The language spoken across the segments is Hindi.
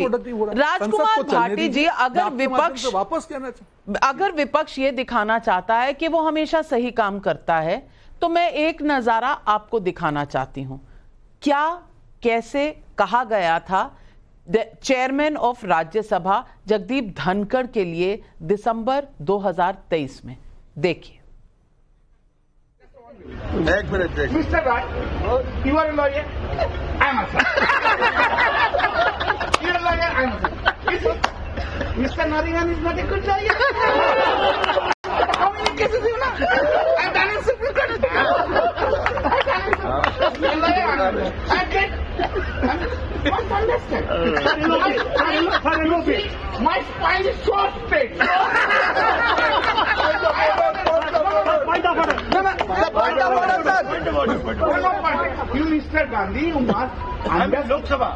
राजकुमार भाटी जी, अगर विपक्ष ये दिखाना चाहता है कि वो हमेशा सही काम करता है, तो मैं एक नजारा आपको दिखाना चाहती हूं। क्या कैसे कहा गया था चेयरमैन ऑफ राज्यसभा जगदीप धनखड़ के लिए दिसंबर 2023 में, देखिए। एक minute mister Raj, you are lawyer, I am you are lawyer, I am mister Nariman is not a good lawyer. How many cases you know? I have done in supreme court. I get must understand. My spine is so straight. You, Mr. Gandhi, you must under Lok Sabha.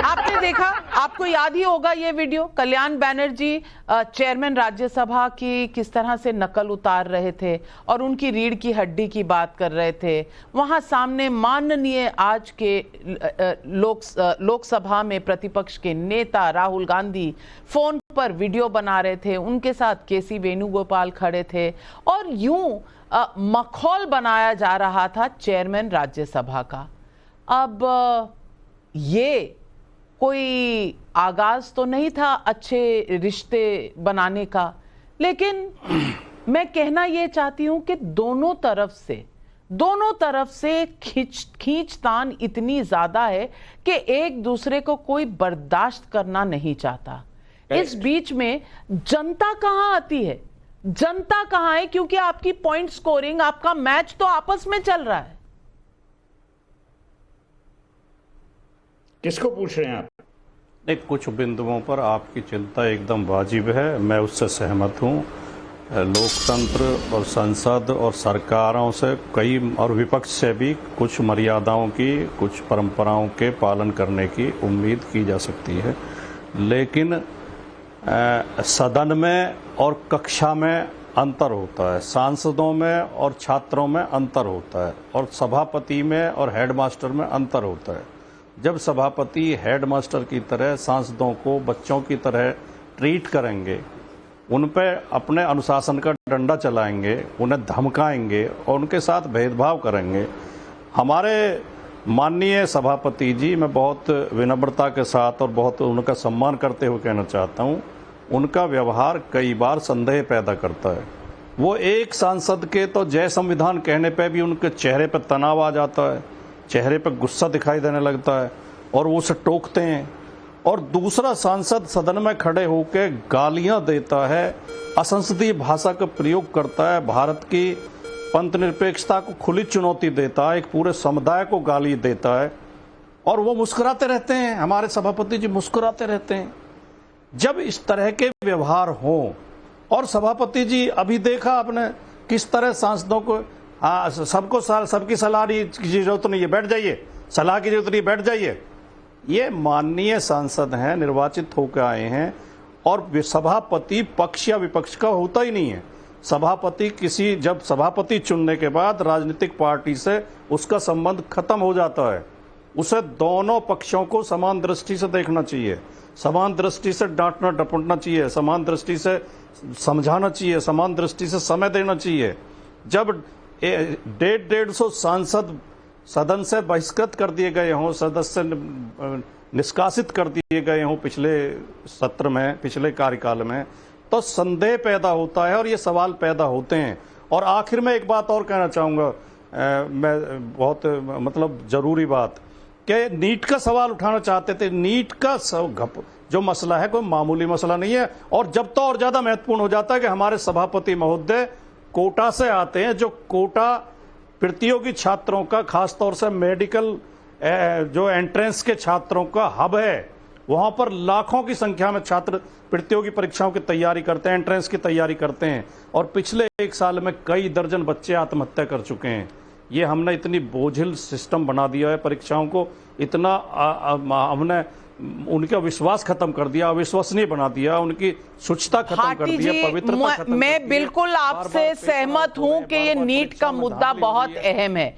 आपने देखा, आपको याद ही होगा ये वीडियो, कल्याण बैनर्जी चेयरमैन राज्यसभा की किस तरह से नकल उतार रहे थे और उनकी रीढ़ की हड्डी की बात कर रहे थे। वहां सामने माननीय आज के लोकसभा में प्रतिपक्ष के नेता राहुल गांधी फोन पर वीडियो बना रहे थे, उनके साथ केसी वेणुगोपाल खड़े थे और यूं मखौल बनाया जा रहा था चेयरमैन राज्यसभा का। अब ये कोई आगाज तो नहीं था अच्छे रिश्ते बनाने का, लेकिन मैं कहना ये चाहती हूं कि दोनों तरफ से खींचतान इतनी ज्यादा है कि एक दूसरे को कोई बर्दाश्त करना नहीं चाहता। इस बीच में जनता कहां आती है? जनता कहां है? क्योंकि आपकी पॉइंट स्कोरिंग, आपका मैच तो आपस में चल रहा है। किसको पूछ रहे हैं आप? नहीं, कुछ बिंदुओं पर आपकी चिंता एकदम वाजिब है, मैं उससे सहमत हूँ। लोकतंत्र और संसद और सरकारों से कई और विपक्ष से भी कुछ मर्यादाओं की, कुछ परंपराओं के पालन करने की उम्मीद की जा सकती है, लेकिन सदन में और कक्षा में अंतर होता है, सांसदों में और छात्रों में अंतर होता है, और सभापति में और हेडमास्टर में अंतर होता है। जब सभापति हेडमास्टर की तरह सांसदों को बच्चों की तरह ट्रीट करेंगे, उन पर अपने अनुशासन का डंडा चलाएंगे, उन्हें धमकाएंगे और उनके साथ भेदभाव करेंगे। हमारे माननीय सभापति जी, मैं बहुत विनम्रता के साथ और बहुत उनका सम्मान करते हुए कहना चाहता हूँ, उनका व्यवहार कई बार संदेह पैदा करता है। वो एक सांसद के तो जय संविधान कहने पे भी उनके चेहरे पर तनाव आ जाता है, चेहरे पर गुस्सा दिखाई देने लगता है और वो उसे टोकते हैं, और दूसरा सांसद सदन में खड़े होकर गालियां देता है, असंसदीय भाषा का प्रयोग करता है, भारत की पंथ निरपेक्षता को खुली चुनौती देता है, एक पूरे समुदाय को गाली देता है, और वो मुस्कुराते रहते हैं। हमारे सभापति जी मुस्कुराते रहते हैं जब इस तरह के व्यवहार हों। और सभापति जी, अभी देखा आपने किस तरह सांसदों को सबकी सलाह की जरूरत नहीं है, बैठ जाइए, सलाह की जरूरत नहीं, बैठ जाइए। ये माननीय सांसद हैं, निर्वाचित होकर आए हैं, और सभापति पक्ष या विपक्ष का होता ही नहीं है। सभापति जब सभापति चुनने के बाद राजनीतिक पार्टी से उसका संबंध खत्म हो जाता है। उसे दोनों पक्षों को समान दृष्टि से देखना चाहिए, समान दृष्टि से डांटना डपटना चाहिए, समान दृष्टि से समझाना चाहिए, समान दृष्टि से समय देना चाहिए। जब 150 सांसद सदन से बहिष्कृत कर दिए गए हों, सदस्य निष्कासित कर दिए गए हों पिछले सत्र में, पिछले कार्यकाल में, तो संदेह पैदा होता है और ये सवाल पैदा होते हैं। और आखिर में एक बात और कहना चाहूँगा, मैं बहुत जरूरी बात, कि नीट का सवाल उठाना चाहते थे। नीट का जो मसला है कोई मामूली मसला नहीं है, और जब तो और ज्यादा महत्वपूर्ण हो जाता है कि हमारे सभापति महोदय कोटा से आते हैं, जो कोटा प्रतियोगी छात्रों का, खासतौर से मेडिकल जो एंट्रेंस के छात्रों का हब है। वहां पर लाखों की संख्या में छात्र प्रतियोगी परीक्षाओं की तैयारी करते हैं, एंट्रेंस की तैयारी करते हैं, और पिछले एक साल में कई दर्जन बच्चे आत्महत्या कर चुके हैं। ये हमने इतनी बोझिल सिस्टम बना दिया है परीक्षाओं को, इतना हमने उनका विश्वास खत्म कर दिया, अविश्वसनीय बना दिया, उनकी शुचिता खत्म कर दिया, पवित्रता खत्म कर दी। मैं बिल्कुल आपसे सहमत हूं कि ये नीट का मुद्दा बहुत अहम है,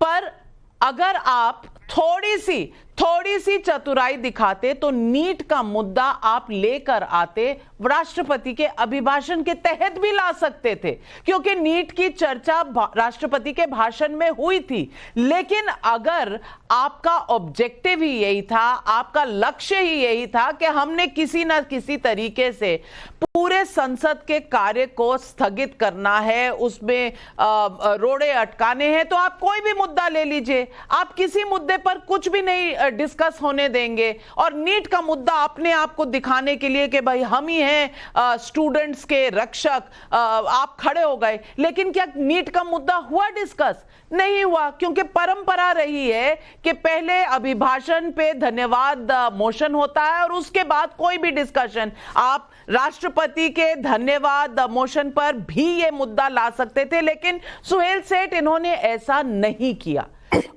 पर अगर आप थोड़ी सी चतुराई दिखाते तो नीट का मुद्दा आप लेकर आते, राष्ट्रपति के अभिभाषण के तहत भी ला सकते थे, क्योंकि नीट की चर्चा राष्ट्रपति के भाषण में हुई थी। लेकिन अगर आपका ऑब्जेक्टिव ही यही था, आपका लक्ष्य ही यही था कि हमने किसी ना किसी तरीके से पूरे संसद के कार्य को स्थगित करना है, उसमें रोड़े अटकाने हैं, तो आप कोई भी मुद्दा ले लीजिए, आप किसी मुद्दे पर कुछ भी नहीं डिस्कस होने देंगे। और नीट का मुद्दा अपने आप को दिखाने के लिए कि भाई हम ही हैं स्टूडेंट्स के रक्षक, आप खड़े हो गए। लेकिन क्या नीट का मुद्दा हुआ डिस्कस? नहीं हुआ, क्योंकि परंपरा रही है कि पहले अभिभाषण पे धन्यवाद मोशन होता है और उसके बाद कोई भी डिस्कशन। आप राष्ट्रपति के धन्यवाद मोशन पर भी ये मुद्दा ला सकते थे, लेकिन सुहेल सेठ इन्होंने ऐसा नहीं किया।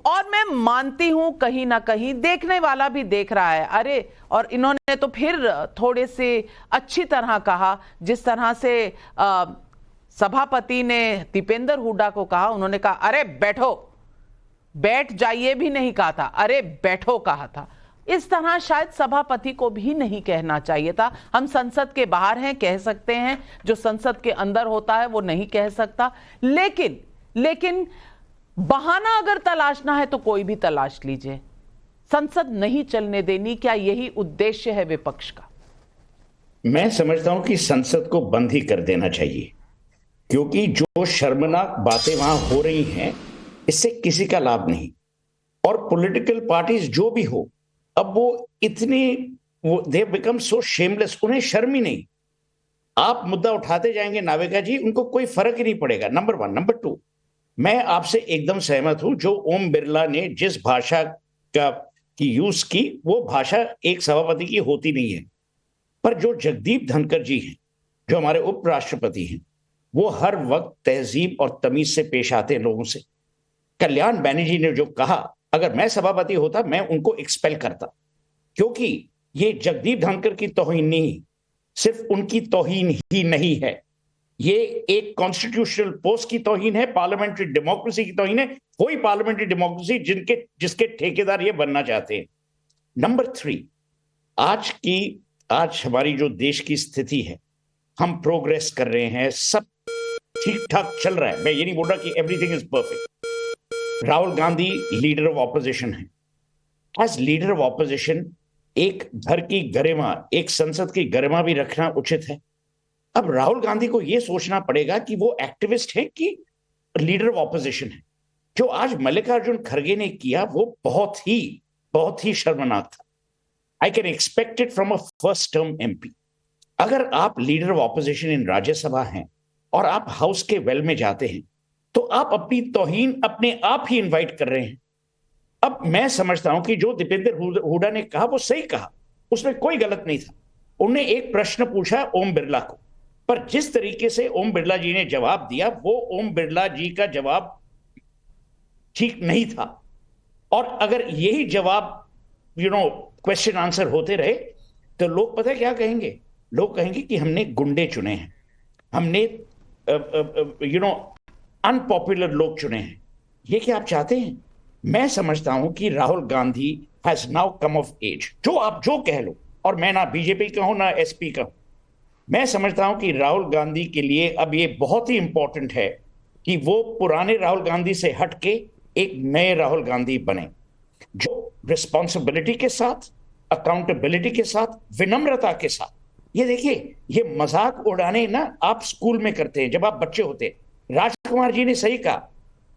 और मैं मानती हूं कहीं ना कहीं देखने वाला भी देख रहा है, अरे, और इन्होंने तो फिर थोड़े से अच्छी तरह कहा, जिस तरह से सभापति ने दीपेंद्र हुड्डा को कहा, उन्होंने कहा अरे बैठो, बैठ जाइए भी नहीं कहा था, अरे बैठो कहा था। इस तरह शायद सभापति को भी नहीं कहना चाहिए था। हम संसद के बाहर हैं, कह सकते हैं, जो संसद के अंदर होता है वो नहीं कह सकता। लेकिन बहाना अगर तलाशना है तो कोई भी तलाश लीजिए। संसद नहीं चलने देनी, क्या यही उद्देश्य है विपक्ष का? मैं समझता हूं कि संसद को बंद ही कर देना चाहिए, क्योंकि जो शर्मनाक बातें वहां हो रही हैं, इससे किसी का लाभ नहीं। और पॉलिटिकल पार्टीज जो भी हो, अब वो दे बिकम सो शेमलेस, उन्हें शर्म ही नहीं। आप मुद्दा उठाते जाएंगे नाविका जी, उनको कोई फर्क ही नहीं पड़ेगा। नंबर 1। नंबर 2, मैं आपसे एकदम सहमत हूं, जो ओम बिरला ने जिस भाषा की यूज की, वो भाषा एक सभापति की होती नहीं है। पर जो जगदीप धनखड़ जी हैं, जो हमारे उपराष्ट्रपति हैं, वो हर वक्त तहजीब और तमीज से पेश आते हैं लोगों से। कल्याण बैनर्जी ने जो कहा, अगर मैं सभापति होता मैं उनको एक्सपेल करता, क्योंकि ये जगदीप धनखड़ की तौहीन नहीं, सिर्फ उनकी तौहीन ही नहीं है, ये एक कॉन्स्टिट्यूशनल पोस्ट की तौहीन है, पार्लियामेंट्री डेमोक्रेसी की तौहीन है, कोई पार्लियामेंट्री डेमोक्रेसी जिसके ठेकेदार ये बनना चाहते हैं। नंबर 3, आज हमारी जो देश की स्थिति है, हम प्रोग्रेस कर रहे हैं, सब ठीक ठाक चल रहा है। मैं ये नहीं बोल रहा कि everything is perfect. Rahul Gandhi leader of opposition है। एज लीडर ऑफ ऑपोजिशन एक घर की गरिमा, एक संसद की गरिमा भी रखना उचित है। अब राहुल गांधी को यह सोचना पड़ेगा कि वो एक्टिविस्ट है कि लीडर ऑफ ऑपोजिशन है। जो आज मल्लिकार्जुन खड़गे ने किया वो बहुत ही शर्मनाक था। I can expect it from a first term MP. अगर आप लीडर ऑफ ऑपोजिशन इन राज्यसभा हैं और आप हाउस के वेल में जाते हैं, तो आप अपनी तौहीन अपने आप ही इनवाइट कर रहे हैं। अब मैं समझता हूं कि जो दीपेंद्र हुड्डा ने कहा वो सही कहा, उसमें कोई गलत नहीं था। उन्होंने एक प्रश्न पूछा ओम बिरला को, पर जिस तरीके से ओम बिरला जी ने जवाब दिया, वो ओम बिरला जी का जवाब ठीक नहीं था। और अगर यही जवाब क्वेश्चन आंसर होते रहे, तो लोग पता है क्या कहेंगे? लोग कहेंगे कि हमने गुंडे चुने हैं, हमने अनपॉपुलर लोग चुने हैं। ये क्या आप चाहते हैं? मैं समझता हूं कि Rahul Gandhi has now come of age. जो आप जो कह लो, और मैं ना बीजेपी का हूं ना एसपी का हूं, मैं समझता हूं कि राहुल गांधी के लिए अब ये बहुत ही इंपॉर्टेंट है कि वो पुराने राहुल गांधी से हटके एक नए राहुल गांधी बने, जो रिस्पॉन्सिबिलिटी के साथ, अकाउंटेबिलिटी के साथ, विनम्रता के साथ। ये देखिए, ये मजाक उड़ाने ना आप स्कूल में करते हैं जब आप बच्चे होते हैं। राजकुमार जी ने सही कहा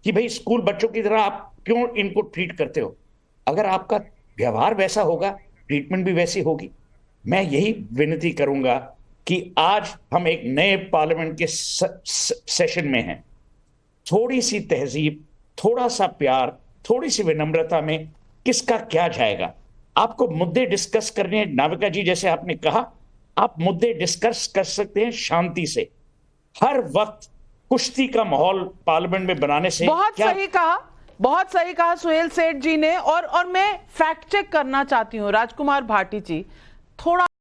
कि भाई स्कूल बच्चों की तरह आप क्यों इनको ट्रीट करते हो? अगर आपका व्यवहार वैसा होगा, ट्रीटमेंट भी वैसी होगी। मैं यही विनती करूंगा कि आज हम एक नए पार्लियामेंट के सेशन में हैं। थोड़ी सी तहजीब, थोड़ा सा प्यार, थोड़ी सी विनम्रता में किसका क्या जाएगा? आपको मुद्दे डिस्कस करने, नाविका जी जैसे आपने कहा, आप मुद्दे डिस्कस कर सकते हैं शांति से। हर वक्त कुश्ती का माहौल पार्लियामेंट में बनाने से बहुत सही कहा सुहेल सेठ जी ने। और मैं फैक्ट चेक करना चाहती हूँ राजकुमार भाटी जी, थोड़ा